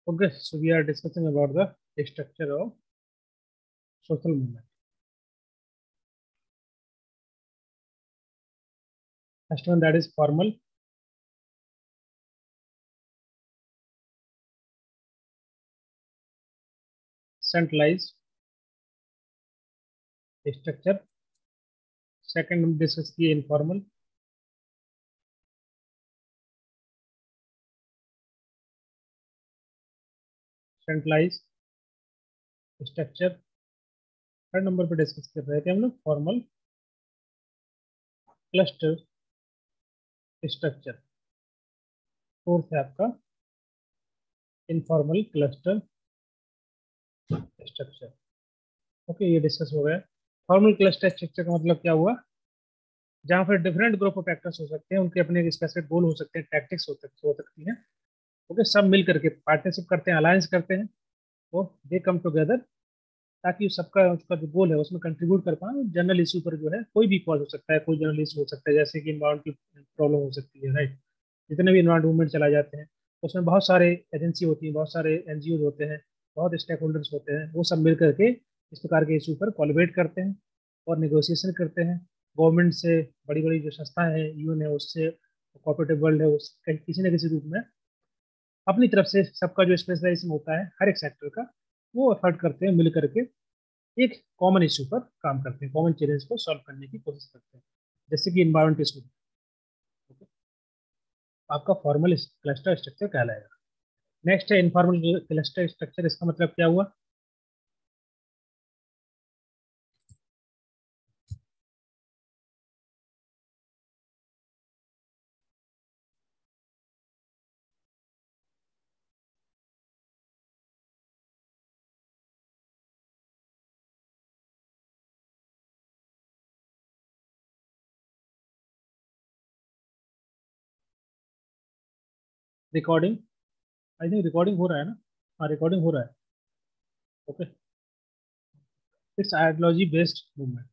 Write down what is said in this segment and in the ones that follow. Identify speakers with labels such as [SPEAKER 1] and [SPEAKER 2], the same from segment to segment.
[SPEAKER 1] Okay, so we are discussing about the structure of social movement. First one, that is formal. Centralized structure. Second, हम discuss किए informal. Centralized structure. Third number पे discuss कर रहे थे हम लोग formal cluster structure. Fourth है आपका इनफॉर्मल क्लस्टर स्ट्रक्चर. ओके, ये डिस्कस हो गया. फॉर्मल क्लस्टर स्ट्रक्चर का मतलब क्या हुआ? जहाँ पर डिफरेंट ग्रुप ऑफ एक्टर्स हो सकते हैं, उनके अपने स्पेसिफिक गोल हो सकते हैं, टैक्टिक्स हो सकती हैं. ओके, सब मिल करके पार्टनरशिप करते हैं, अलायंस करते हैं, तो दे कम टुगेदर ताकि सबका उसका जो गोल है उसमें कंट्रीब्यूट कर पाए. जनरल इशू पर जो है कोई भी कॉज हो सकता है, कोई जनरल इशू हो सकता है, जैसे कि इन्वायरमेंट की प्रॉब्लम हो सकती है, राइट. जितने भी इन्वायरमेंट मूवमेंट चलाए जाते हैं उसमें बहुत सारे एजेंसी होती हैं, बहुत सारे एनजीओ होते हैं, बहुत स्टेक होल्डर्स होते हैं, वो सब मिल करके इस प्रकार के इशू पर कोलैबोरेट करते हैं और निगोशिएशन करते हैं. गवर्नमेंट से, बड़ी बड़ी जो संस्थाएं हैं, यूएन है उससे, कॉर्पोरेटिव वर्ल्ड है उस किसी न किसी रूप में अपनी तरफ से सबका जो स्पेशलाइजेशन होता है हर एक सेक्टर का, वो एफर्ट करते हैं मिल करके एक कॉमन इशू पर काम करते हैं, कॉमन चैलेंज को सॉल्व करने की कोशिश करते हैं, जैसे कि इन्वायरमेंट इशू. आपका फॉर्मल क्लस्टर स्ट्रक्चर कहलाएगा. नेक्स्ट है इनफॉर्मल क्लस्टर स्ट्रक्चर. इसका मतलब क्या हुआ? रिकॉर्डिंग, आई थिंक रिकॉर्डिंग हो रहा है ना? हाँ, रिकॉर्डिंग हो रहा है. Okay. It's ideology based movement.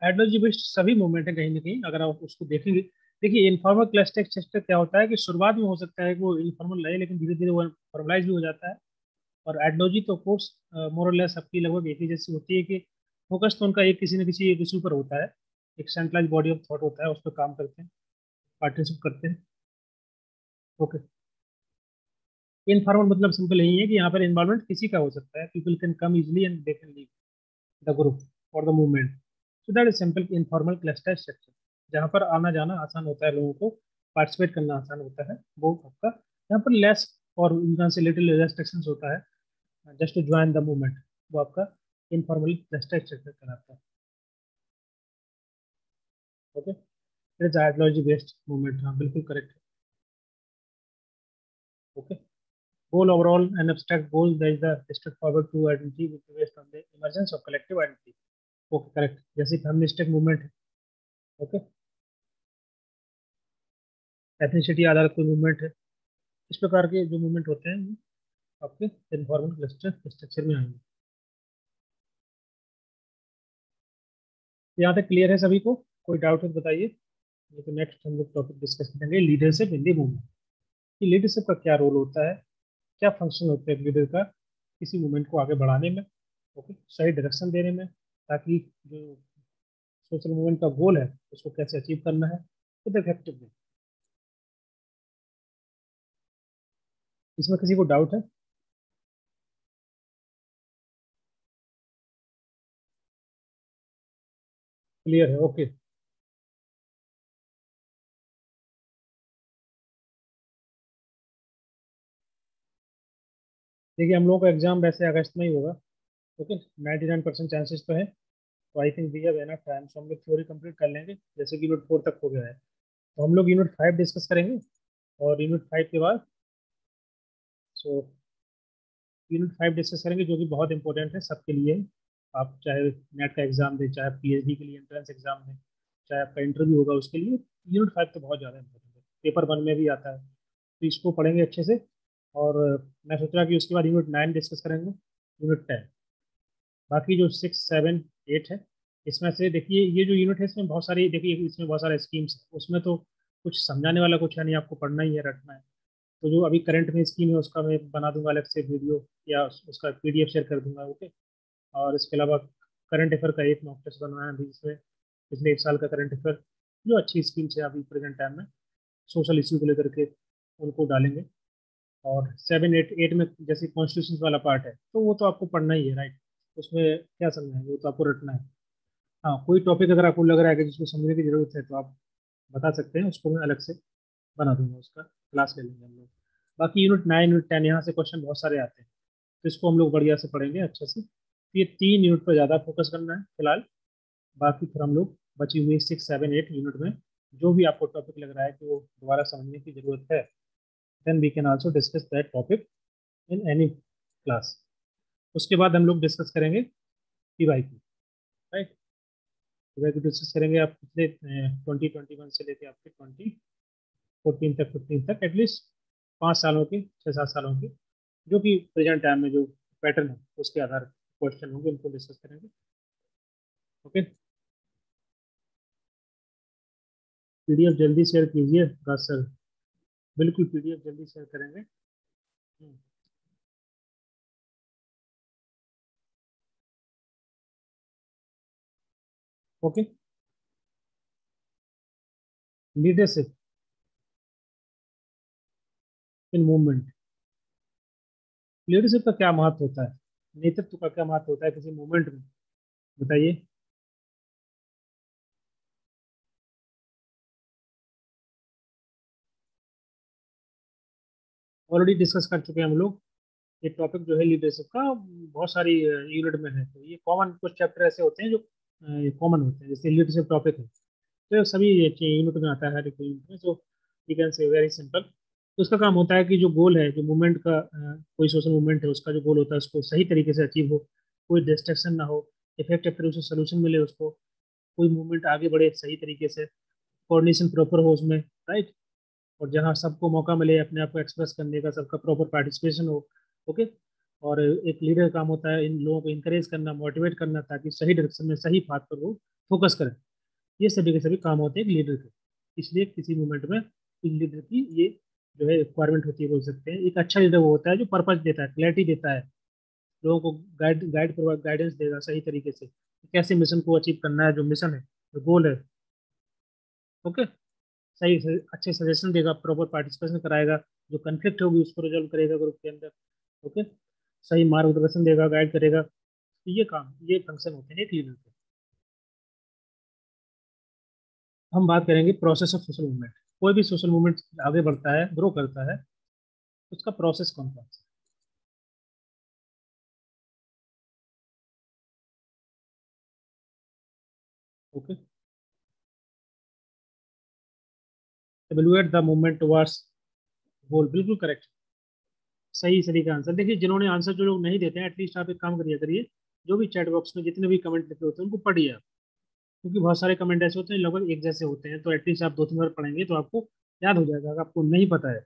[SPEAKER 1] Ideology based सभी मूवमेंट है कहीं ना कहीं, अगर आप उसको देखेंगे. देखिए, इनफॉर्मल क्लस्टर स्ट्रक्चर क्या होता है कि शुरुआत में हो सकता है कि वो इनफॉर्मल रहे, लेकिन धीरे धीरे वो फॉर्मलाइज भी हो जाता है. और आइडियोलॉजी तो कोर्स मोर और लेस सबकी लगभग एक ही जैसी होती है कि फोकस तो उनका एक किसी न किसी एक इशू पर होता है, एक सेंट्रलाइज बॉडी ऑफ थॉट होता है, उस पर काम करते हैं, पार्टिसिपेट करते हैं. ओके. इनफॉर्मल मतलब सिंपल यही है कि यहाँ पर इन्वॉल्वमेंट किसी का हो सकता है, people can come easily and they can leave the group और the movement. So that is simple informal cluster structure. जहाँ पर आना जाना आसान होता है, लोगों को पार्टिसिपेट करना आसान होता है, वो आपका यहाँ पर लेस और यहाँ से लिटिल रेस्ट्रिक्शंस होता है just to join the movement, वो आपका इनफॉर्मल क्लस्टर स्ट्रक्चर कहलाता है. Okay. It is ideology based movement. हाँ, बिल्कुल करेक्ट है. Okay. Goal overall, an abstract goal that is the straightforward to identity which is based on the emergence of collective identity. Okay, correct. जैसे feministic movement है. Okay. Ethnicity आधारित कोई movement है. इस प्रकार के जो मूवमेंट होते हैं वो आपके इन्फॉर्मल क्लस्टर स्ट्रक्चर में आएंगे. यहाँ तक क्लियर है सभी को? कोई डाउट है तो बताइए. ये तो नेक्स्ट हम लोग टॉपिक डिस्कस करेंगे, लीडरशिप इन द मूवमेंट. कि लीडरशिप का क्या रोल होता है, क्या फंक्शन होता है लीडर का किसी मूवमेंट को आगे बढ़ाने में, ओके, सही डायरेक्शन देने में, ताकि जो सोशल मूवमेंट का गोल है उसको कैसे अचीव करना है विद इफेक्टिवली. इसमें किसी को डाउट है? क्लियर है? ओके. देखिए, हम लोगों का एग्जाम वैसे अगस्त में ही होगा. ओके. 99% चांसेस तो है. तो I think we have enough time, so हम लोग थ्योरी कंप्लीट कर लेंगे, जैसे कि यूनिट 4 तक हो गया है. तो हम लोग यूनिट 5 डिस्कस करेंगे. और यूनिट 5 के बाद सो यूनिट 5 डिस्कस करेंगे, जो कि बहुत इंपॉर्टेंट है सबके लिए. आप चाहे नेट का एग्जाम दें, चाहे पीएचडी के लिए एंट्रेंस एग्जाम दें, चाहे आपका इंटरव्यू होगा उसके लिए, यूनिट 5 तो बहुत ज़्यादा इंपॉर्टेंट है, पेपर 1 में भी आता है. तो इसको पढ़ेंगे अच्छे से. और मैं सोच रहा कि उसके बाद यूनिट 9 डिस्कस करेंगे, यूनिट 10. बाकी जो 6, 7, 8 है, इसमें से देखिए ये जो यूनिट है इसमें बहुत सारी, देखिए इसमें बहुत सारे स्कीम्स है, उसमें तो कुछ समझाने वाला कुछ है नहीं, आपको पढ़ना ही है, रटना है. तो जो अभी करंट में स्कीम है उसका मैं बना दूंगा अलग से वीडियो, या उसका पीडीएफ शेयर कर दूंगा। ओके। और इसके अलावा करंट अफेयर का एक मॉक टेस्ट बनवाया अभी, जिसमें पिछले एक साल का करंट अफेयर जो अच्छी स्कीम्स है अभी प्रेजेंट टाइम में सोशल इश्यू को लेकर के, उनको डालेंगे। और 7 8 8 में जैसे कॉन्स्टिट्यूशन वाला पार्ट है तो वो तो आपको पढ़ना ही है, राइट। उसमें क्या समझना है, वो तो आपको रटना है। हाँ, कोई टॉपिक अगर आपको लग रहा है कि जिसको समझने की जरूरत है तो आप बता सकते हैं, उसको मैं अलग से बना दूंगा, उसका क्लास ले लेंगे हम लोग। बाकी यूनिट 9 यूनिट 10 यहाँ से क्वेश्चन बहुत सारे आते हैं, तो इसको हम लोग बढ़िया से पढ़ेंगे अच्छे से। तो ये 3 यूनिट पर ज़्यादा फोकस करना है फिलहाल। बाकी फिर हम लोग बची हुई 6 7 8 यूनिट में जो भी आपको टॉपिक लग रहा है कि वो दोबारा समझने की जरूरत है, then we can also discuss that topic in any class. उसके बाद हम लोग डिस्कस करेंगे पीवाईक्यू, राइट। पीवाईक्यू डिस्कस करेंगे आप पिछले 2021 से लेके आपके 2014 तक 15 तक एटलीस्ट 5 सालों के 6 7 सालों के जो कि प्रेजेंट टाइम में जो पैटर्न है उसके आधार क्वेश्चन होंगे, उनको डिस्कस करेंगे। ओके। पीडीएफ जल्दी शेयर कीजिए राज सर। बिल्कुल पीडीएफ जल्दी शेयर करेंगे। Okay. Leadership in movement. Leadership का क्या महत्व होता है, नेतृत्व का क्या महत्व होता है किसी मूवमेंट में, बताइए। ऑलरेडी डिस्कस कर चुके हैं हम लोग। ये टॉपिक जो है लीडरशिप का बहुत सारी यूनिट में है, तो ये कॉमन कुछ चैप्टर ऐसे होते हैं जो कॉमन होते हैं, जैसे लीडरशिप टॉपिक है तो ये सभी यूनिट में आता है, हर एक यूनिट में। तो you can say very simple. तो उसका काम होता है कि जो गोल है, जो मूवमेंट का कोई सोशल मूवमेंट है उसका जो गोल होता है उसको सही तरीके से अचीव हो, कोई डिस्ट्रक्शन ना हो, इफेक्टिव तरीके से सोल्यूशन मिले उसको, कोई मूवमेंट आगे बढ़े सही तरीके से, कोऑर्डिनेशन प्रॉपर हो उसमें, राइट। और जहाँ सबको मौका मिले अपने आप को एक्सप्रेस करने का, सबका प्रॉपर पार्टिसिपेशन हो। ओके। और एक लीडर का काम होता है इन लोगों को इंकरेज करना, मोटिवेट करना, ताकि सही डायरेक्शन में सही पाथ पर वो फोकस करें। ये सभी के सभी काम होते हैं एक लीडर के। इसलिए किसी मूवमेंट में एक लीडर की ये जो है रिक्वायरमेंट होती है, बोल सकते हैं। एक अच्छा लीडर वो होता है जो पर्पस देता है, क्लैरिटी देता है, लोगों को गाइडेंस देगा सही तरीके से कि कैसे मिशन को अचीव करना है, जो मिशन है, जो गोल है। ओके। अच्छे सजेशन देगा, प्रॉपर पार्टिसिपेशन कराएगा, जो कन्फ्लिक्ट होगी उसको रिजॉल्व करेगा ग्रुप के अंदर। ओके। सही मार्गदर्शन देगा, गाइड करेगा। तो ये फंक्शन होते हैं एक लीडर के। हम बात करेंगे प्रोसेस ऑफ सोशल मूवमेंट। कोई भी सोशल मूवमेंट आगे बढ़ता है, ग्रो करता है, उसका प्रोसेस कौन कौन सा है? Okay. Evaluate the movement towards goal, बिल्कुल करेक्ट। सही सही का आंसर। देखिए, जिन्होंने आंसर जो लोग नहीं देते हैं, एटलीस्ट आप एक काम करिए, जो भी चैट बॉक्स में जितने भी कमेंट लिखे होते हैं उनको पढ़िए आप। क्योंकि बहुत सारे कमेंट ऐसे होते हैं लगभग एक जैसे होते हैं, तो एटलीस्ट आप 2 3 बार पढ़ेंगे तो आपको याद हो जाएगा, अगर आपको नहीं पता है।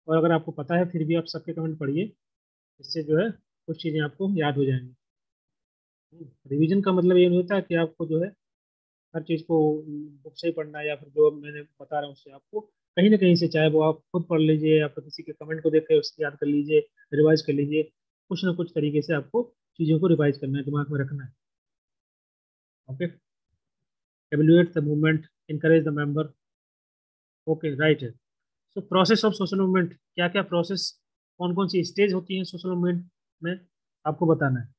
[SPEAKER 1] और अगर आपको पता है फिर भी आप सबके कमेंट पढ़िए, इससे जो है कुछ चीज़ें आपको याद हो जाएंगी। रिवीजन का मतलब ये नहीं होता है कि आपको जो है हर चीज़ को बुक से ही पढ़ना है, या फिर जो मैंने बता रहा हूँ उससे आपको कहीं ना कहीं से, चाहे वो आप खुद पढ़ लीजिए या फिर किसी के कमेंट को देख के उसको याद कर लीजिए, रिवाइज कर लीजिए। कुछ ना कुछ तरीके से आपको चीज़ों को रिवाइज करना है, दिमाग में रखना है। Okay. Evaluate the movement, encourage the member. Okay, right है। So process of social movement, क्या क्या प्रोसेस, कौन कौन सी स्टेज होती है सोशल मूवमेंट में, आपको बताना है।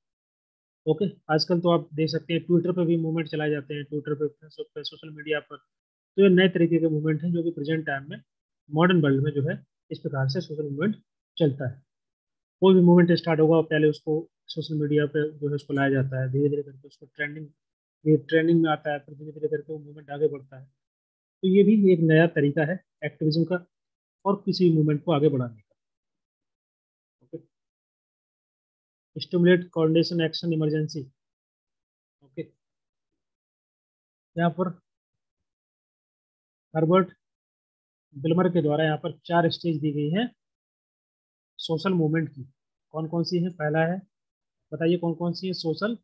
[SPEAKER 1] ओके। आजकल तो आप देख सकते हैं ट्विटर पे भी मूवमेंट चलाए जाते हैं, ट्विटर पे, फेसबुक पे, सोशल मीडिया पर। तो ये नए तरीके के मूवमेंट हैं जो कि प्रेजेंट टाइम में मॉडर्न वर्ल्ड में जो है इस प्रकार से सोशल मूवमेंट चलता है। कोई भी मूवमेंट स्टार्ट होगा पहले उसको सोशल मीडिया पे जो है उसको लाया जाता है, धीरे धीरे करके उसको ट्रेंडिंग, ये ट्रेंडिंग में आता है, फिर धीरे धीरे करके वो मूवमेंट आगे बढ़ता है। तो ये भी एक नया तरीका है एक्टिविज्म का और किसी मूवमेंट को आगे बढ़ाने का। Okay. Stimulate coordination action emergency. Okay. यहाँ पर हर्बर्ट बिल्मर के द्वारा यहाँ पर 4 स्टेज दी गई है सोशल मूवमेंट की। कौन कौन सी है? पहला है, बताइए कौन कौन सी है? Social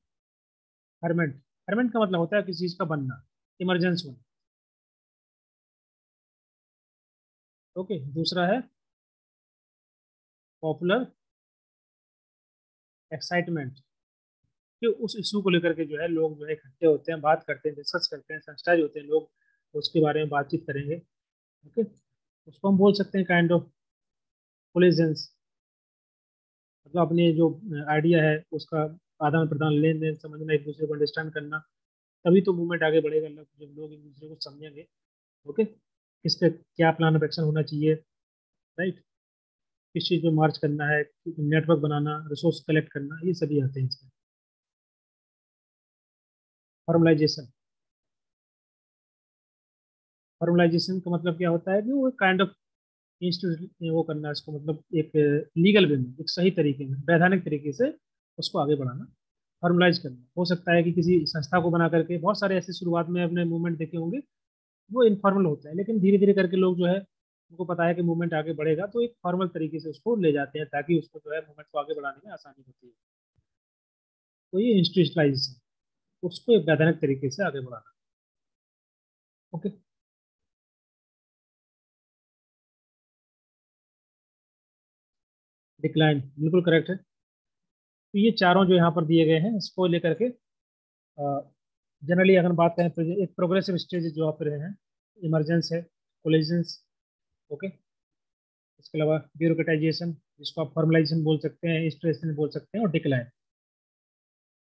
[SPEAKER 1] ferment. फर्मेंट का मतलब होता है किसी चीज का बनना, इमरजेंस होना। ओके। दूसरा है पॉपुलर एक्साइटमेंट, कि उस इशू को लेकर के जो है लोग जो है इकट्ठे होते हैं, बात करते हैं, डिस्कस करते हैं, सेंसिटाइज होते हैं लोग, उसके बारे में बातचीत करेंगे। ओके, उसको हम बोल सकते हैं काइंड ऑफ कोलिजन्स, मतलब अपने जो आइडिया है उसका आदान प्रदान, लेन देन, समझना, एक दूसरे को अंडरस्टैंड करना, तभी तो मूवमेंट आगे बढ़ेगा। जब लोग एक दूसरे को समझेंगे, ओके, किस पे क्या प्लान ऑफ एक्शन होना चाहिए, राइट, किस चीज़ पे मार्च करना है, नेटवर्क बनाना, रिसोर्स कलेक्ट करना, ये सभी आते हैं इसमें। फॉर्मलाइजेशन, फॉर्मलाइजेशन का मतलब क्या होता है कि वो काइंड ऑफ इंस्टीट्यूट वो करना है इसको, मतलब एक लीगल वे में, एक सही तरीके में, वैधानिक तरीके से उसको आगे बढ़ाना, फॉर्मलाइज करना। हो सकता है कि किसी संस्था को बना करके, बहुत सारे ऐसे शुरुआत में अपने मूवमेंट देखे होंगे, वो इनफॉर्मल होता है, लेकिन धीरे धीरे करके लोग जो है उनको पता है कि मूवमेंट आगे बढ़ेगा, तो एक फॉर्मल तरीके से उसको ले जाते हैं, ताकि उसको जो है मूवमेंट को आगे बढ़ाने में आसानी होती है। तो ये इंस्टीट्यूशनलाइजेशन, उसको एक वैधानिक तरीके से आगे बढ़ाना। ओके, डिक्लाइन बिल्कुल करेक्ट है। तो ये चारों जो यहाँ पर दिए गए हैं, इसको लेकर के जनरली अगर बात करें तो ये एक प्रोग्रेसिव स्टेज जो आप रहे हैं, इमरजेंस है, कोलिजन्स, ओके, इसके अलावा ब्यूरोक्रेटाइजेशन, जिसको आप फॉर्मलाइजेशन बोल सकते हैं, स्ट्रेसन बोल सकते हैं, और डिक्लाइन,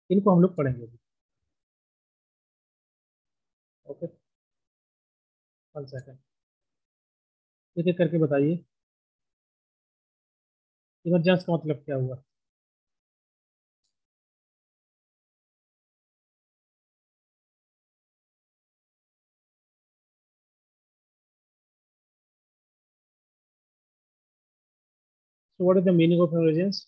[SPEAKER 1] इनको हम लोग पढ़ेंगे। ओके, वन सेकंड, एक एक करके बताइए, इमरजेंस का मतलब क्या हुआ? So what is the meaning of emergence?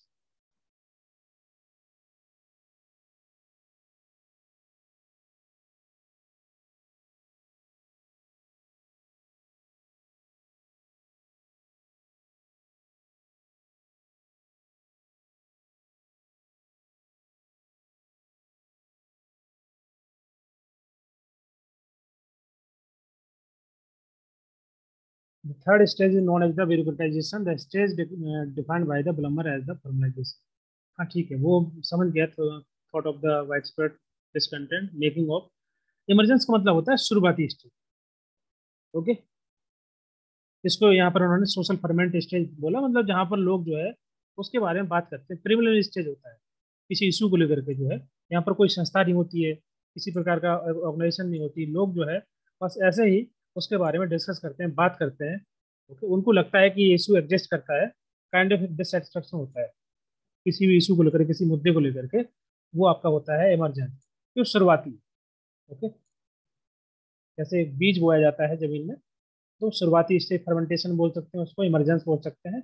[SPEAKER 1] The third stage is known as the bureaucratization, the stage defined by the Blummer as the formalization. हाँ ठीक है, वो समझ गया। Thought of the wide spread discontent making of. Emergence का मतलब होता है शुरुआती स्टेज। ओके, इसको यहाँ पर उन्होंने सोशल फर्मेंट स्टेज बोला, मतलब जहाँ पर लोग जो है उसके बारे में बात करते हैं। प्रिलिमिनरी स्टेज होता है किसी इशू को लेकर के, जो है यहाँ पर कोई संस्था नहीं होती है, किसी प्रकार का ऑर्गेनाइजेशन नहीं होती, लोग जो है बस ऐसे ही उसके बारे में डिस्कस करते हैं, बात करते हैं। ओके, उनको लगता है कि ये इशू एग्जिस्ट करता है, काइंड ऑफ डिससेटिस्फेक्शन होता है किसी भी इशू को लेकर, किसी मुद्दे को लेकर के, वो आपका होता है इमरजेंट, तो शुरुआती। ओके, जैसे एक बीज बोया जाता है जमीन में, तो शुरुआती स्टेज फर्मेंटेशन बोल सकते हैं उसको, इमरजेंस बोल सकते हैं।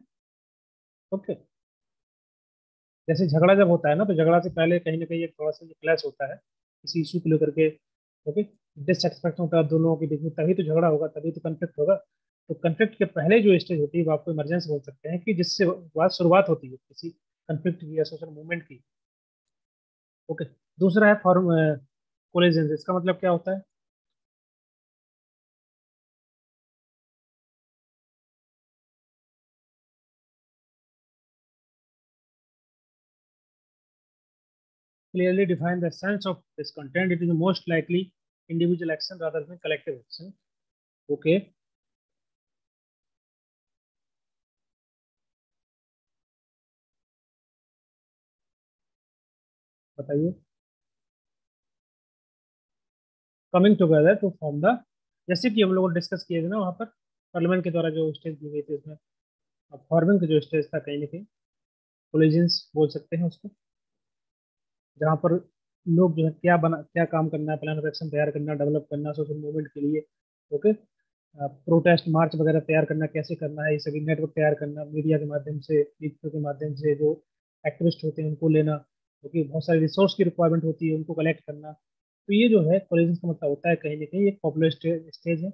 [SPEAKER 1] ओके, जैसे झगड़ा जब होता है ना, तो झगड़ा से पहले कहीं ना कहीं एक थोड़ा सा क्लैश होता है किसी इशू को लेकर के। ओके, डिससेटिस्फेक्शन होता है दोनों लोगों के बीच में, तभी तो झगड़ा होगा, तभी तो कन्फ्लिक्ट होगा। तो कन्फ्लिक्ट के पहले जो स्टेज होती है वो आपको इमरजेंस बोल सकते हैं, कि जिससे बात शुरुआत होती है किसी कन्फ्लिक्ट की या सोशल मूवमेंट की। ओके, दूसरा है फॉर्म कोलिजन, इसका मतलब क्या होता है? Clearly define the sense of this content. It is most likely individual action rather than collective action. Okay, बताइए। Coming together to form the, जैसे कि हम लोग डिस्कस किए थे ना वहाँ पर, पार्लियामेंट के द्वारा जो स्टेज दी गई थी उसमें, फॉर्मिंग का जो स्टेज था कहीं ना कहीं कोलिजन्स बोल सकते हैं उसको, जहाँ पर लोग जो है क्या काम करना है, प्लान ऑफ एक्शन तैयार करना, डेवलप करना सोशल मूवमेंट के लिए। ओके, प्रोटेस्ट मार्च वगैरह तैयार करना, कैसे करना है, ये सभी नेटवर्क तैयार करना, मीडिया के माध्यम से, मीडिया के माध्यम से जो एक्टिविस्ट होते हैं उनको लेना, क्योंकि बहुत सारे रिसोर्स की रिक्वायरमेंट होती है, उनको कलेक्ट करना। तो ये जो है कोलिजन का मतलब होता है कहीं ना कहीं एक पॉपुलर स्टेज है,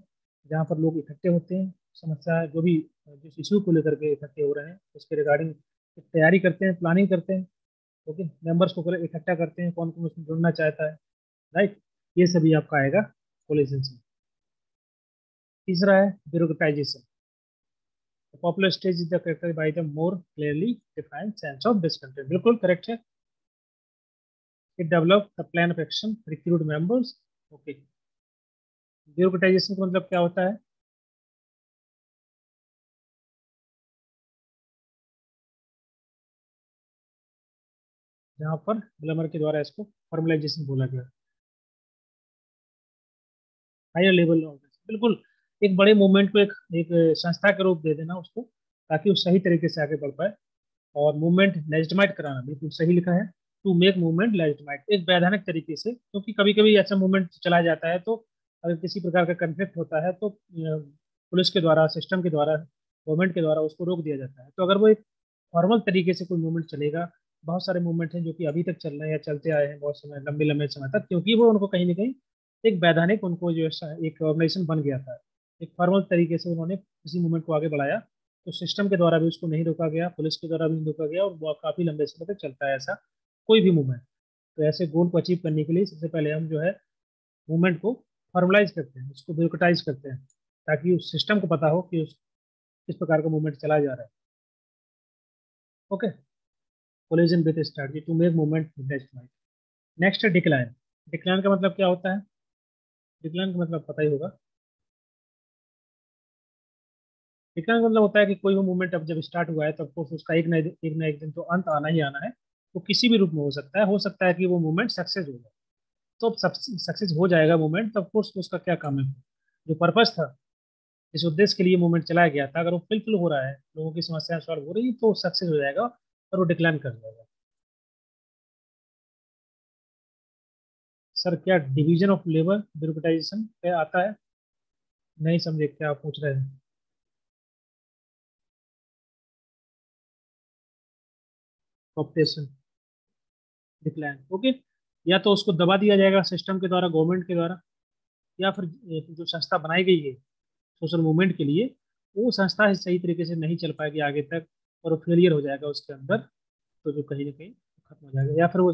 [SPEAKER 1] जहाँ पर लोग इकट्ठे होते हैं, समस्या जो भी जिस इशू को लेकर के इकट्ठे हो रहे हैं उसके रिगार्डिंग तैयारी करते हैं, प्लानिंग करते हैं। ओके, मेंबर्स को इकट्ठा करते हैं, कौन कौन उसमें जुड़ना चाहता है, राइट, ये सभी आपका आएगा कोलिजन में। तीसरा है bureaucratization. Popular stage is the character by the more clearly defined sense of discontent, बिल्कुल करेक्ट है। It develop the plan of action, recruit members. Okay, bureaucratization का मतलब क्या होता है? जहाँ पर ग्लमर के द्वारा इसको फॉर्मलाइजेशन बोला गया, हायर लेवल ऑर्गेनाइजेशन, बिल्कुल। एक बड़े मूवमेंट को एक संस्था के रूप दे देना उसको, ताकि वो सही तरीके से आगे बढ़ पाए। और मूवमेंट लेजिटिमाइट कराना, बिल्कुल सही लिखा है। टू मेक मूवमेंट लेजिटिमाइट, एक वैधानिक तरीके से, क्योंकि कभी कभी ऐसा मूवमेंट चला जाता है तो अगर किसी प्रकार का कन्फ्लिक्ट होता है तो पुलिस के द्वारा, सिस्टम के द्वारा, गवर्नमेंट के द्वारा उसको रोक दिया जाता है। तो अगर वो एक फॉर्मल तरीके से कोई मूवमेंट चलेगा, बहुत सारे मूवमेंट हैं जो कि अभी तक चल रहे हैं या चलते आए हैं बहुत समय, लंबे लंबे समय तक, क्योंकि वो उनको कहीं ना कहीं एक वैधानिक, उनको जो है एक ऑर्गेनाइजेशन बन गया था, एक फॉर्मल तरीके से उन्होंने किसी मूवमेंट को आगे बढ़ाया। तो सिस्टम के द्वारा भी उसको नहीं रोका गया, पुलिस के द्वारा भी नहीं रोका गया, और वो काफी लंबे समय तक चलता है ऐसा कोई भी मूवमेंट। तो ऐसे गोल को अचीव करने के लिए सबसे पहले हम जो है मूवमेंट को फॉर्मलाइज करते हैं, उसको ब्यूरोक्रेटाइज करते हैं, ताकि उस सिस्टम को पता हो कि उस किस प्रकार का मूवमेंट चला जा रहा है। Okay, collision with strategy to make movement next. Next है डिक्लाइन। डिक्लाइन का मतलब क्या होता है? डिक्लाइन का मतलब पता ही होगा। डिक्लाइन का मतलब होता है कि कोई भी मूवमेंट अब जब स्टार्ट हुआ है तो ऑफकोर्स उसका एक दिन तो अंत आना ही आना है। वो किसी भी रूप में हो सकता है कि वो मूवमेंट सक्सेस हो जाए। तो अब सक्सेस हो जाएगा मूवमेंट, तो ऑफकोर्स उसका क्या काम है? जो पर्पस था, जिस उद्देश्य के लिए मूवमेंट चलाया गया था, अगर वो फुलफिल हो रहा है, लोगों की समस्याएं सॉल्व हो रही है, तो सक्सेस हो जाएगा और वो डिक्लाइन कर जाएगा। सर, क्या डिवीजन ऑफ लेबर ब्यूरोक्रेटाइजेशन पे आता है? नहीं समझे क्या आप पूछ रहे हैं? Operation decline, okay. या तो उसको दबा दिया जाएगा सिस्टम के द्वारा, गवर्नमेंट के द्वारा, या फिर जो संस्था बनाई गई है सोशल मूवमेंट के लिए, वो संस्था ही सही तरीके से नहीं चल पाएगी आगे तक, और वो फेलियर हो जाएगा उसके अंदर। तो जो कहीं ना कहीं खत्म हो जाएगा, या फिर वो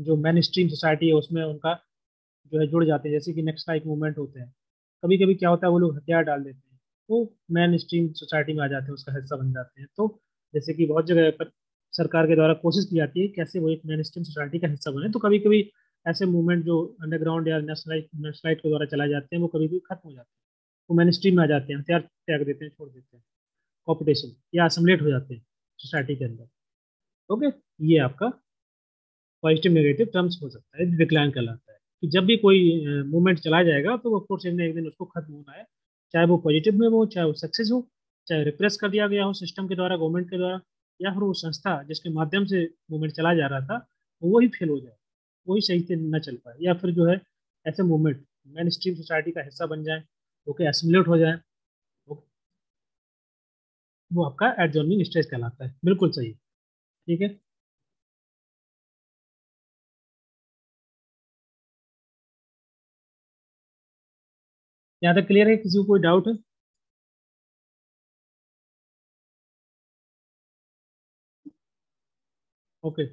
[SPEAKER 1] जो मेन स्ट्रीम सोसाइटी है उसमें उनका जो है जुड़ जाते हैं, जैसे कि नेक्स्ट लाइक मूवमेंट होते हैं। कभी कभी क्या होता है, वो लोग हथियार डाल देते हैं, वो मेन स्ट्रीम सोसाइटी में आ जाते हैं, उसका हिस्सा बन जाते हैं। तो जैसे कि बहुत जगह पर सरकार के द्वारा कोशिश की जाती है कैसे वो एक मेन स्ट्रीम सोसाइटी का हिस्सा बने, तो कभी कभी ऐसे मूवमेंट जो अंडरग्राउंड या नेशनलाइट के द्वारा चलाए जाते हैं, वो कभी कभी खत्म हो जाते हैं, वो मेन स्ट्रीम में आ जाते हैं, हथियार त्याग देते हैं, छोड़ देते हैं, कॉम्पिटिशन या असमिलेट हो जाते हैं सोसाइटी के अंदर। ओके, ये आपका पॉजिटिव नेगेटिव टर्म्स हो सकता है, डिक्लाइन कहलाता है। कि जब भी कोई मूवमेंट चला जाएगा तो ऑफकोर्स एक ना एक दिन उसको खत्म होना है, चाहे वो पॉजिटिव में हो, चाहे वो सक्सेस हो, चाहे रिप्रेस कर दिया गया हो सिस्टम के द्वारा, गवर्नमेंट के द्वारा, या फिर वो संस्था जिसके माध्यम से मूवमेंट चला जा रहा था वो ही फेल हो जाए, वही सही से न चल पाए, या फिर जो है ऐसे मूवमेंट मेन स्ट्रीम सोसाइटी का हिस्सा बन जाए, ओके, एसिमुलेट हो जाए, वो आपका एडजॉर्निंग स्टेज कहलाता है, बिल्कुल सही। ठीक है, यहाँ तक क्लियर है? किसी को कोई डाउट है? ओके,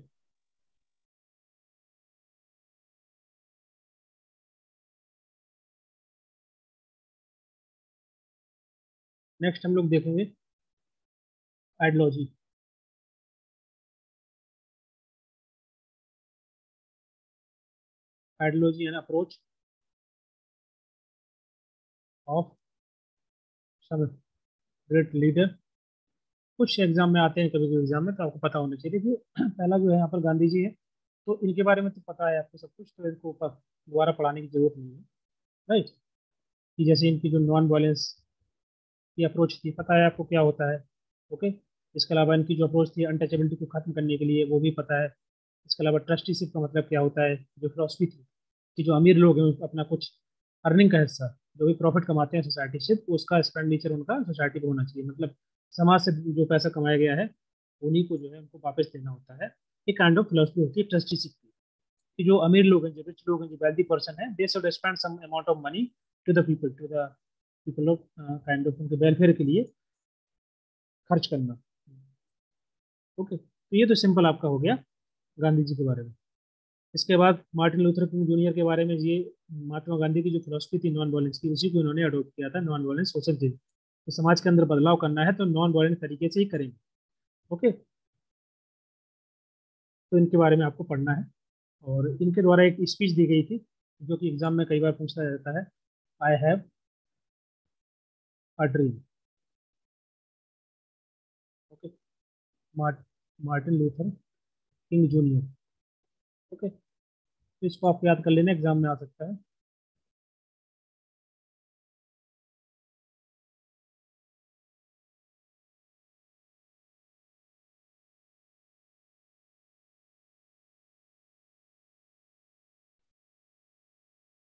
[SPEAKER 1] नेक्स्ट हम लोग देखेंगे ideology. Ideology and approach of some great leader, कुछ एग्जाम में आते हैं, कभी कभी एग्जाम में, तो आपको पता होना चाहिए कि पहला जो है यहाँ पर गांधी जी है। तो इनके बारे में तो पता है आपको सब कुछ, तो इनको दोबारा पढ़ाने की जरूरत नहीं है, राइट। कि जैसे इनकी जो नॉन वायलेंस की अप्रोच थी, पता है आपको क्या होता है, ओके। इसके अलावा इनकी जो अप्रोच थी अनटचेबिलिटी को खत्म करने के लिए, वो भी पता है। इसके अलावा ट्रस्टीशिप का मतलब क्या होता है, जो फिलोसफी थी कि जो अमीर लोग हैं अपना कुछ अर्निंग का हिस्सा, जो भी प्रॉफिट कमाते हैं सोसाइटी से, तो उसका एक्सपेंडिचर उनका सोसाइटी को होना चाहिए, मतलब समाज से जो पैसा कमाया गया है उन्हीं को जो है उनको वापस देना होता है। एक काइंड ऑफ फिलोसफी होती है ट्रस्टीशिप की, कि जो अमीर लोग हैं, जो रिच लोग हैं, जो वेल्दी पर्सन है, they should spend some amount of money to the people of kind of उनके वेलफेयर के लिए खर्च करना। ओके, तो ये तो सिंपल आपका हो गया गांधी जी के बारे में। इसके बाद मार्टिन लूथर किंग जूनियर के बारे में, ये महात्मा गांधी की जो फिलोसफी थी नॉन वायलेंस की, उसी को इन्होंने अडोप्ट किया था, नॉन वायलेंस सोशल चेंज। तो समाज के अंदर बदलाव करना है तो नॉन वायलेंट तरीके से ही करेंगे। ओके, तो इनके बारे में आपको पढ़ना है। और इनके द्वारा एक स्पीच दी गई थी जो कि एग्जाम में कई बार पूछा जाता है, I have a dream. Okay, Martin Luther king junior. Okay, तो इसको आप याद कर लेना, एग्जाम में आ सकता है।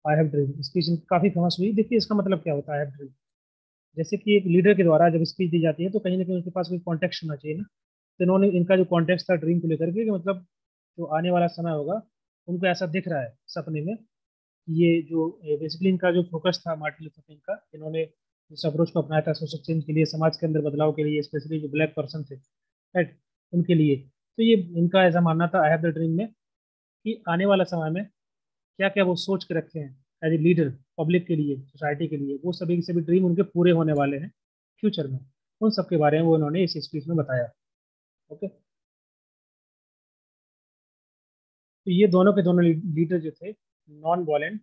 [SPEAKER 1] आई हैव ड्रीम स्पीच काफी फेमस हुई। देखिए इसका मतलब क्या होता है, आई हैव ड्रीम। जैसे कि एक लीडर के द्वारा जब स्पीच दी जाती है तो कहीं ना कहीं उनके पास कोई कॉन्टेक्स्ट होना चाहिए ना। तो इन्होंने इनका जो कॉन्टेक्स्ट था ड्रीम को लेकर के कि मतलब जो आने वाला समय होगा उनको ऐसा दिख रहा है सपने में कि ये जो बेसिकली इनका जो फोकस था मार्टिन लूथर किंग का, इन्होंने जिस अप्रोच को अपनाया था सोशल चेंज के लिए, समाज के अंदर बदलाव के लिए, स्पेशली जो ब्लैक पर्सन थे, राइट, उनके लिए। तो ये इनका ऐसा मानना था आई हैव द ड्रीम में कि आने वाला समय में क्या क्या वो सोच के रखे हैं एज ए लीडर, पब्लिक के लिए, सोसाइटी के लिए, वो सभी के सभी ड्रीम उनके पूरे होने वाले हैं फ्यूचर में। उन सब के बारे में वो उन्होंने इस स्पीच में बताया। ओके, तो ये दोनों के दोनों लीडर जो थे नॉन वायलेंट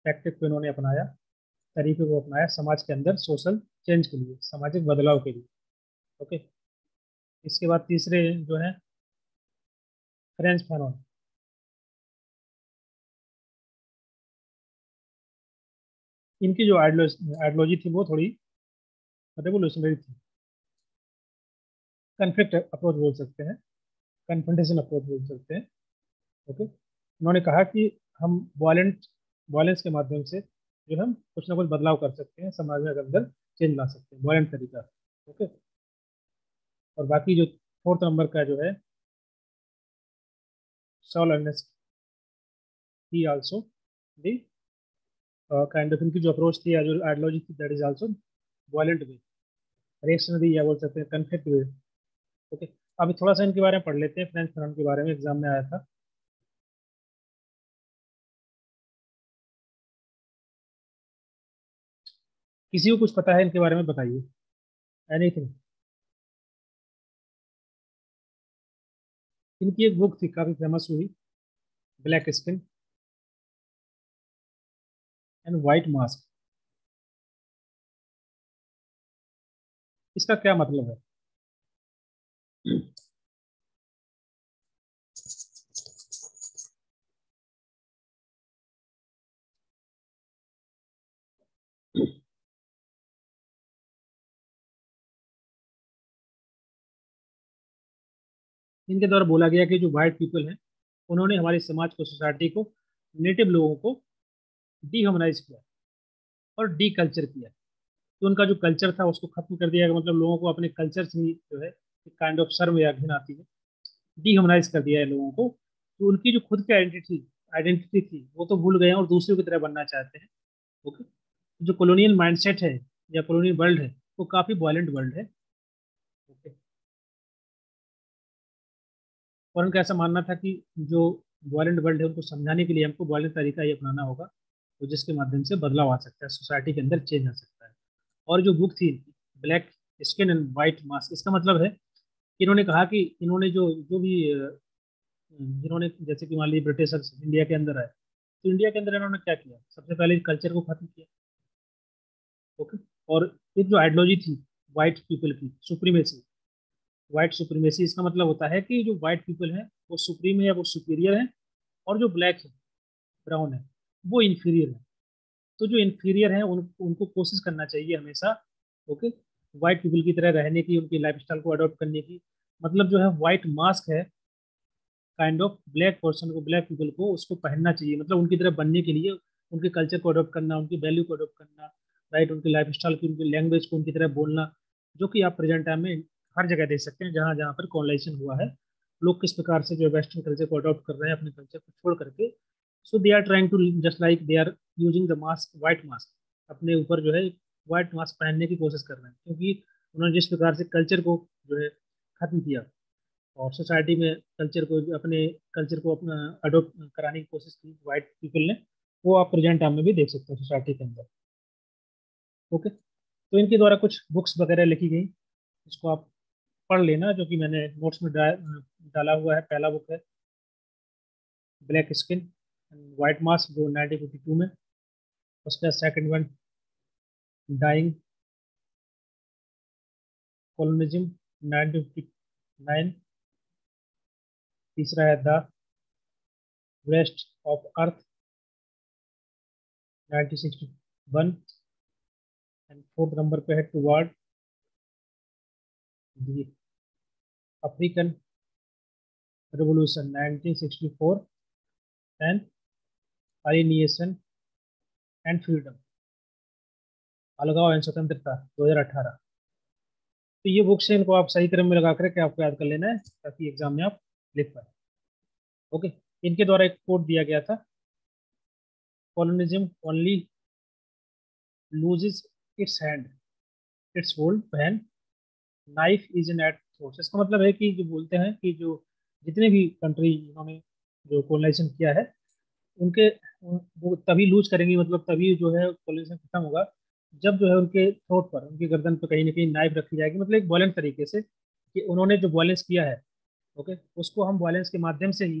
[SPEAKER 1] टैक्टिक को इन्होंने अपनाया, तरीके को अपनाया समाज के अंदर सोशल चेंज के लिए, सामाजिक बदलाव के लिए। ओके, इसके बाद तीसरे जो है फ्रेंच फैनॉन। इनकी जो आइडियोलॉजी थी वो थोड़ी रेवोल्यूशनरी थी, कन्फ्लिक्ट अप्रोच बोल सकते हैं, कन्फ्रंटेशन अप्रोच बोल सकते हैं। ओके, उन्होंने कहा कि हम वायलेंस के माध्यम से जो हम कुछ ना कुछ बदलाव कर सकते हैं, समाज में अंदर चेंज ला सकते हैं वायलेंट तरीका। ओके, और बाकी जो फोर्थ नंबर का जो है Saul Ernest, he also the kind of, इनकी जो अप्रोच थी या जो आइडियोलॉजी थी that is also violent way, reactionary या बोल सकते हैं कन्फ्लिक्ट वे। ओके, अभी थोड़ा सा इनके बारे में पढ़ लेते हैं, फ्रेंच फैनॉन के बारे में एग्जाम में आया था। किसी को कुछ पता है इनके बारे में बताइए, एनीथिंग। इनकी एक बुक थी काफी फेमस हुई, black skin and white mask. इसका क्या मतलब है? इनके द्वारा बोला गया कि जो व्हाइट पीपल हैं उन्होंने हमारे समाज को, सोसाइटी को, नेटिव लोगों को डीह्यूमनाइज किया और डी कल्चर किया। तो उनका जो कल्चर था उसको खत्म कर दिया, मतलब लोगों को अपने कल्चर से ही जो है एक काइंड ऑफ शर्म या घिन आती है, डीह्यूमनाइज कर दिया है लोगों को। तो उनकी जो खुद की आइडेंटिटी आइडेंटिटी थी वो तो भूल गए हैं और दूसरों की तरह बनना चाहते हैं। ओके, जो कॉलोनियल माइंडसेट है या कॉलोनियल वर्ल्ड है वो काफी वायलेंट वर्ल्ड है। ओके, और उनका ऐसा मानना था कि जो वायलेंट वर्ल्ड है उनको समझाने के लिए हमको वायलेंट तरीका ही अपनाना होगा, तो जिसके माध्यम से बदलाव आ सकता है, सोसाइटी के अंदर चेंज आ सकता है। और जो बुक थी black skin and white mask, इसका मतलब है कि इन्होंने कहा कि इन्होंने जो जो भी जिन्होंने जैसे कि मान लीजिए ब्रिटिशर्स इंडिया के अंदर आए, तो इंडिया के अंदर इन्होंने क्या किया, सबसे पहले कल्चर को खत्म किया। ओके, और एक जो आइडियोलॉजी थी वाइट पीपल की सुप्रीमेसी, व्हाइट सुप्रीमेसी, इसका मतलब होता है कि जो व्हाइट पीपल है वो सुप्रीम है या वो सुपीरियर है, और जो ब्लैक है, ब्राउन है, वो इंफीरियर है। तो जो इंफीरियर है उनको कोशिश करना चाहिए हमेशा, ओके, व्हाइट पीपल की तरह रहने की, उनकी लाइफस्टाइल को अडॉप्ट करने की। मतलब जो है व्हाइट मास्क है, काइंड ऑफ ब्लैक पर्सन को, ब्लैक पीपल को उसको पहनना चाहिए, मतलब उनकी तरह बनने के लिए उनके कल्चर को अडॉप्ट करना, उनकी वैल्यू को अडॉप्ट करना, राइट, उनकी लाइफस्टाइल की, उनकी लैंग्वेज को उनकी तरह बोलना, जो कि आप प्रेजेंट टाइम में हर जगह देख सकते हैं जहाँ जहाँ पर कॉलोनाइजेशन हुआ है। लोग किस प्रकार से जो वेस्टर्न कल्चर को अडॉप्ट कर रहे हैं अपने कल्चर को छोड़ करके। So they are trying to, just like they are using the mask, white mask, अपने ऊपर जो है व्हाइट मास्क पहनने की कोशिश कर रहे हैं, क्योंकि उन्होंने जिस प्रकार से कल्चर को जो है खत्म किया और सोसाइटी में कल्चर को, अपने कल्चर को अपना अडोप्ट कराने की कोशिश की वाइट पीपल ने, वो आप प्रेजेंट टाइम में भी देख सकते हो सोसाइटी के अंदर। ओके, तो इनके द्वारा कुछ बुक्स वगैरह लिखी गई, इसको आप पढ़ लेना, जो कि मैंने नोट्स में डाला हुआ है। पहला बुक है black skin and white mask, जो 1952 में। उसका सेकंड वन डाइंग कॉलोनिज्म, 1959। तीसरा है the waste of earth, 1961। And fourth number पे है toward the African revolution, 1964। And alienation and freedom, अलगाव एंड स्वतंत्रता, 2018। तो ये बुक्स हैं, इनको आप सही क्रम में लगा करके आपको याद कर लेना है, ताकि एग्जाम में आप लिख पाए। ओके। इनके द्वारा एक कोड दिया गया था, colonialism only loses its hand its hold when knife is in at throat. इसका मतलब है कि जो बोलते हैं कि जो जितने भी कंट्री इन्होंने जो कॉलोनाइजेशन किया है, उनके वो तभी लूज करेंगी, मतलब तभी जो है कॉलोनाइजेशन खत्म होगा, जब जो है उनके थ्रोट पर, उनकी गर्दन पर कहीं ना कहीं नाइफ रखी जाएगी, मतलब एक वॉयलेंट तरीके से, कि उन्होंने जो वॉयलेंस किया है, ओके, उसको हम वॉयलेंस के माध्यम से ही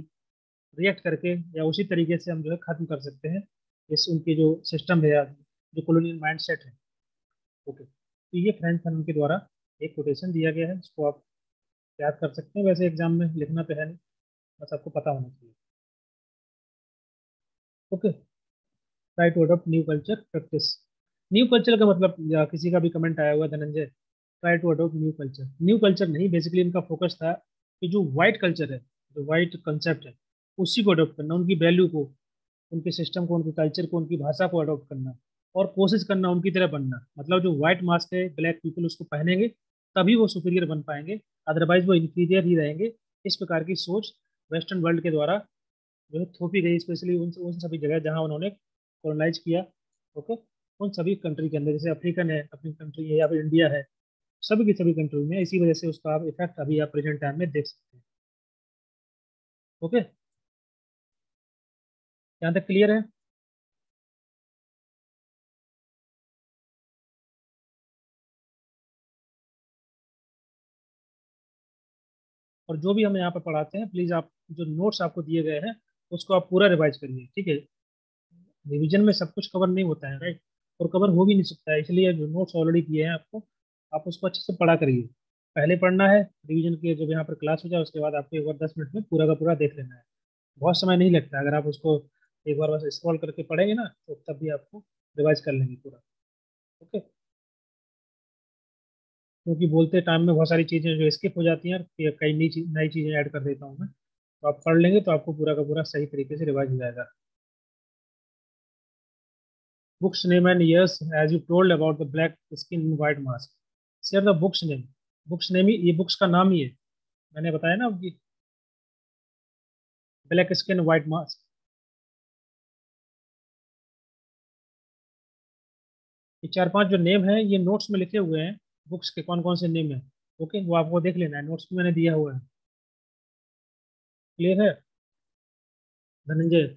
[SPEAKER 1] रिएक्ट करके या उसी तरीके से हम जो है खत्म कर सकते हैं इस उनकी जो सिस्टम है, या जो कॉलोनियल माइंड सेट है। ओके, तो ये फ्रेंच फैनन के द्वारा एक कोटेशन दिया गया है, इसको आप याद कर सकते हैं। वैसे एग्जाम में लिखना तो है नहीं, बस आपको पता होना चाहिए। Okay. Try to adopt new culture practice. New culture का मतलब, या किसी का भी कमेंट आया हुआ है Dhananjay, try to adopt new culture. New culture नहीं, बेसिकली इनका फोकस था कि जो वाइट कल्चर है, जो वाइट कंसेप्ट है, उसी को अडॉप्ट करना, उनकी वैल्यू को, उनके सिस्टम को, उनके कल्चर को, उनकी भाषा को अडॉप्ट करना, और कोशिश करना उनकी तरह बनना। मतलब जो व्हाइट मास्क है, ब्लैक पीपल उसको पहनेंगे तभी वो सुपीरियर बन पाएंगे, अदरवाइज वो इंफीरियर ही रहेंगे। इस प्रकार की सोच वेस्टर्न वर्ल्ड के द्वारा जो है थोपी गई, स्पेशली उन उन सभी जगह जहाँ उन्होंने कॉलोनाइज किया। ओके। उन सभी कंट्री के अंदर, जैसे अफ्रीकन है, अपनी कंट्री है, या फिर इंडिया है, सभी की सभी कंट्री में, इसी वजह से उसका आप इफेक्ट अभी आप प्रेजेंट टाइम में देख सकते हैं। ओके, यहाँ तक क्लियर है? और जो भी हमें यहाँ पर पढ़ाते हैं, प्लीज आप जो नोट्स आपको दिए गए हैं उसको आप पूरा रिवाइज करिए, ठीक है? रिवीजन में सब कुछ कवर नहीं होता है, राइट? और कवर हो भी नहीं सकता है, इसलिए जो नोट्स ऑलरेडी किए हैं आपको, आप उसको अच्छे से पढ़ा करिए। पहले पढ़ना है, रिवीजन की जब यहाँ पर क्लास हो जाए उसके बाद आपको एक बार 10 मिनट में पूरा का पूरा देख लेना है। बहुत समय नहीं लगता है, अगर आप उसको एक बार बस स्क्रॉल करके पढ़ेंगे ना, तो तब भी आपको रिवाइज कर लेंगे पूरा। ओके। क्योंकि बोलते टाइम में बहुत सारी चीज़ें जो स्किप हो जाती हैं, और कई नई चीज़ें ऐड कर देता हूँ मैं, तो आप पढ़ लेंगे तो आपको पूरा का पूरा सही तरीके से रिवाइज हो जाएगा। Book's name and years, as you told about the black skin and white mask. Share the book's name. Book's name ही, ये बुक्स का नाम ही है, मैंने बताया ना कि ब्लैक स्किन व्हाइट मास्क। ये चार पांच जो नेम है, ये नोट्स में लिखे हुए हैं, बुक्स के कौन कौन से नेम है। ओके, वो आपको देख लेना है, नोट्स में मैंने दिया हुआ है। क्लियर है धनंजय?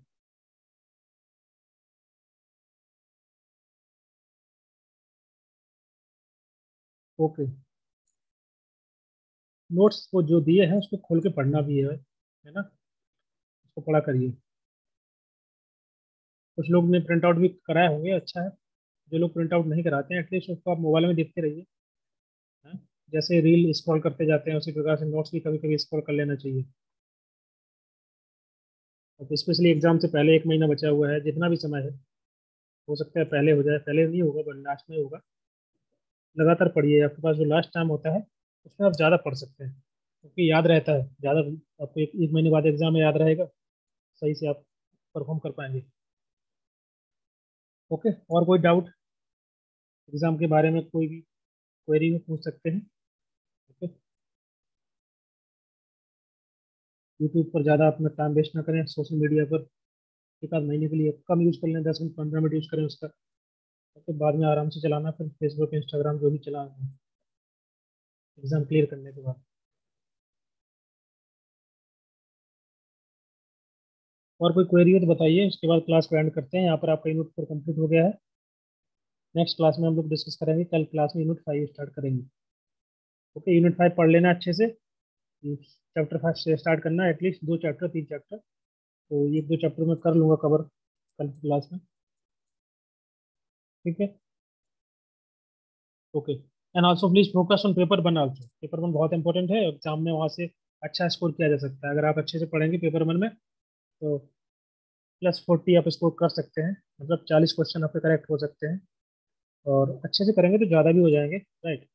[SPEAKER 1] ओके। नोट्स को जो दिए हैं उसको खोल के पढ़ना भी है ना? उसको पढ़ा करिए। कुछ लोग ने प्रिंट आउट भी कराए होंगे, अच्छा है। जो लोग प्रिंट आउट नहीं कराते हैं, एटलीस्ट उसको आप मोबाइल में देखते रहिए। हाँ? जैसे रील स्क्रॉल करते जाते हैं, उसी प्रकार से नोट्स भी कभी कभी स्क्रॉल कर लेना चाहिए। और स्पेशली एग्जाम से पहले 1 महीना बचा हुआ है, जितना भी समय है, हो सकता है पहले हो जाए, पहले नहीं होगा पर लास्ट में होगा। लगातार पढ़िए, आपके पास जो लास्ट टाइम होता है उसमें आप ज़्यादा पढ़ सकते हैं, क्योंकि याद रहता है ज़्यादा। आपको एक महीने बाद एग्जाम में याद रहेगा, सही से आप परफॉर्म कर पाएंगे। ओके, और कोई डाउट एग्जाम के बारे में, कोई भी क्वेरी में पूछ सकते हैं। ओके। यूट्यूब पर ज़्यादा अपना टाइम वेस्ट ना करें, सोशल मीडिया पर एक आध महीने के लिए कम यूज़ कर लें, 10 मिनट 15 मिनट यूज़ करें उसका। ओके, बाद में आराम से चलाना, फिर फेसबुक इंस्टाग्राम जो भी चलाना है एग्जाम क्लियर करने के बाद। और कोई क्वेरी हो तो बताइए, उसके बाद क्लास को एंड करते हैं। यहाँ पर आपका नोट पर कंप्लीट हो गया है। नेक्स्ट क्लास में हम लोग डिस्कस करेंगे, कल क्लास में यूनिट 5 स्टार्ट करेंगे। ओके, यूनिट 5 पढ़ लेना अच्छे से। चैप्टर 5 से स्टार्ट करना, एटलीस्ट 2 चैप्टर 3 चैप्टर, तो ये 2 चैप्टर मैं कर लूँगा कवर कल की क्लास में। ठीक है। Okay, and also please focus on paper one also. Paper one बहुत इंपॉर्टेंट है, एग्जाम में वहाँ से अच्छा स्कोर किया जा सकता है। अगर आप अच्छे से पढ़ेंगे पेपर वन में तो +40 आप स्कोर कर सकते हैं, मतलब 40 क्वेश्चन आपके करेक्ट हो सकते हैं। और अच्छे से करेंगे तो ज़्यादा भी हो जाएंगे, राइट।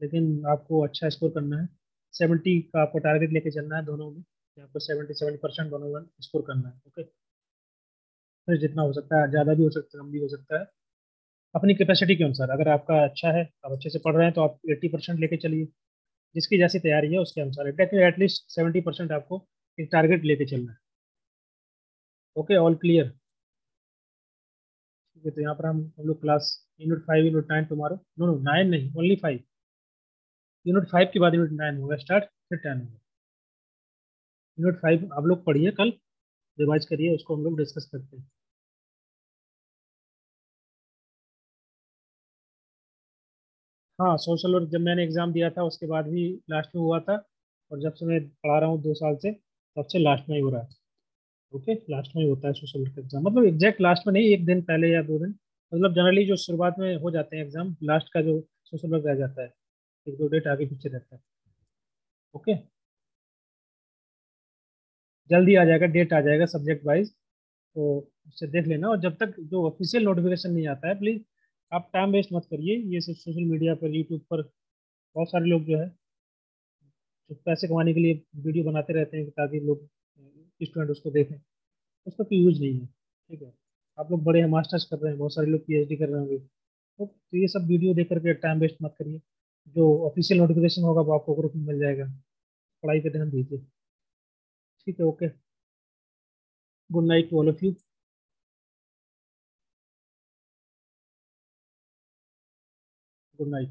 [SPEAKER 1] लेकिन आपको अच्छा स्कोर करना है। 70 का आपको टारगेट लेके चलना है दोनों में, कि आपको 70% दोनों में स्कोर करना है। ओके, फिर जितना हो सकता है, ज़्यादा भी हो सकता है, कम भी हो सकता है, अपनी कैपेसिटी के अनुसार। अगर आपका अच्छा है, आप अच्छे से पढ़ रहे हैं, तो आप 80% लेके चलिए। जिसकी जैसी तैयारी है उसके अनुसार एटलीस्ट 70% आपको एक टारगेट लेके चलना है। Okay, all clear. ठीक है, तो यहाँ पर हम लोग class unit 5 unit 9 tomorrow, no no 9 नहीं, ओनली 5। यूनिट 5 के बाद यूनिट 9 होगा स्टार्ट, फिर 10 होगा। यूनिट 5 आप लोग पढ़िए, कल रिवाइज करिए, उसको हम लोग डिस्कस करते हैं। हाँ, सोशल वर्क जब मैंने एग्जाम दिया था उसके बाद भी लास्ट में हुआ था, और जब से मैं पढ़ा रहा हूँ 2 साल से, तब से लास्ट में ही हो रहा है। ओके, लास्ट में ही होता है सोशल वर्क एग्जाम, मतलब एग्जैक्ट लास्ट में नहीं, एक दिन पहले या 2 दिन, मतलब जनरली जो शुरुआत में हो जाते हैं एग्जाम, लास्ट का जो सोशल वर्क रह जाता है, 1 2 डेट आगे पीछे रहता है। ओके, जल्दी आ जाएगा, डेट आ जाएगा सब्जेक्ट वाइज, तो उससे देख लेना। और जब तक जो ऑफिशियल नोटिफिकेशन नहीं आता है, प्लीज आप टाइम वेस्ट मत करिए। ये सब सोशल मीडिया पर, यूट्यूब पर बहुत सारे लोग जो है, जो पैसे कमाने के लिए वीडियो बनाते रहते हैं ताकि लोग, स्टूडेंट उसको देखें, उसका कोई यूज नहीं है। ठीक है, आप लोग बड़े हैं, मास्टर्स कर रहे हैं, बहुत सारे लोग PhD कर रहे होंगे, तो ये सब वीडियो देख करके टाइम वेस्ट मत करिए। जो ऑफिशियल नोटिफिकेशन होगा वो आपको ग्रुप में मिल जाएगा। पढ़ाई पे ध्यान दीजिए। ठीक है, okay. Good night to all of you. Good night.